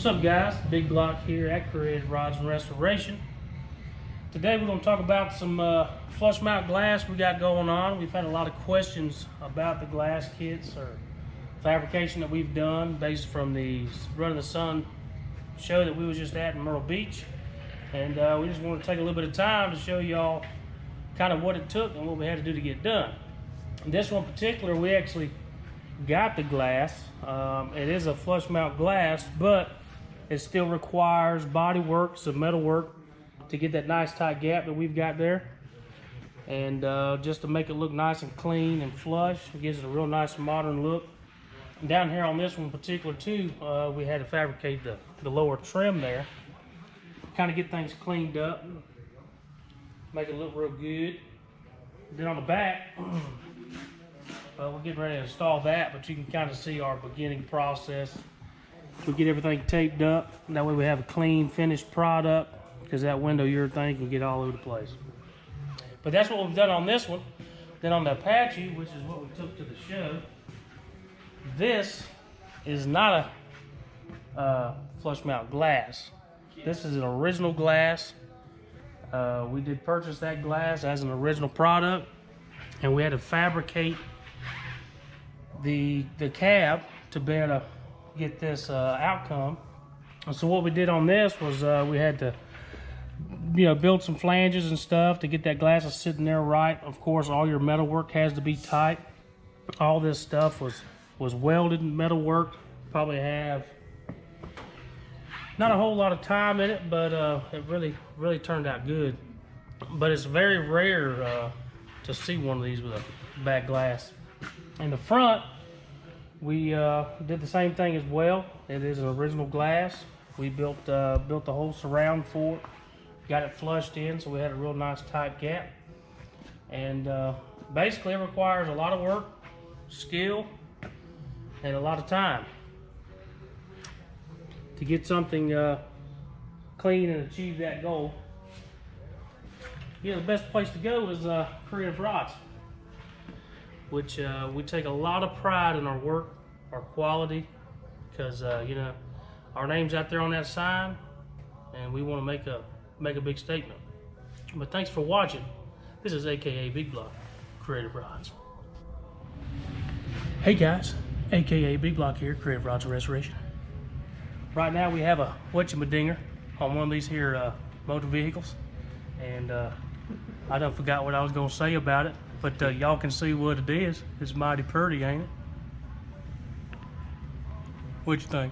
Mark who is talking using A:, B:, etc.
A: What's up, guys? Big Block here at Creative Rods and Restoration. Today we're going to talk about some flush mount glass we got going on. We've had a lot of questions about the glass kits or fabrication that we've done based from the Run of the Sun show that we was just at in Myrtle Beach. And we just want to take a little bit of time to show y'all kind of what it took and what we had to do to get done. In this one in particular, we actually got the glass. It is a flush mount glass, but it still requires body work, some metal work to get that nice tight gap that we've got there. And just to make it look nice and clean and flush, it gives it a real nice modern look. And down here on this one in particular too, we had to fabricate the lower trim there. Kind of get things cleaned up, make it look real good. Then on the back, we're getting ready to install that, but you can kind of see our beginning process. We get everything taped up, and that way we have a clean finished product, because that window urethane can get all over the place. But that's what we've done on this one. Then on the Apache, which is what we took to the show, this is not a flush mount glass. This is an original glass. We did purchase that glass as an original product, and we had to fabricate the cab to be able to get this outcome. And so what we did on this was we had to build some flanges and stuff to get that glass sitting there right. Of course, all your metal work has to be tight. All this stuff was welded metal work. Probably have not a whole lot of time in it, but it really turned out good. But it's very rare to see one of these with a bad glass. In the front, we did the same thing as well. It is an original glass. We built the whole surround for it, got it flushed in, so we had a real nice tight gap. And basically it requires a lot of work, skill, and a lot of time to get something clean and achieve that goal. The best place to go is Creative Rods, which we take a lot of pride in our work, our quality, because our name's out there on that sign, and we want to make a big statement. But thanks for watching. This is AKA Big Block, Creative Rods. Hey guys, AKA Big Block here, Creative Rods and Restoration. Right now we have a whatchamadinger on one of these here motor vehicles, and I done forgot what I was gonna say about it, but y'all can see what it is. It's mighty pretty, ain't it? What you think?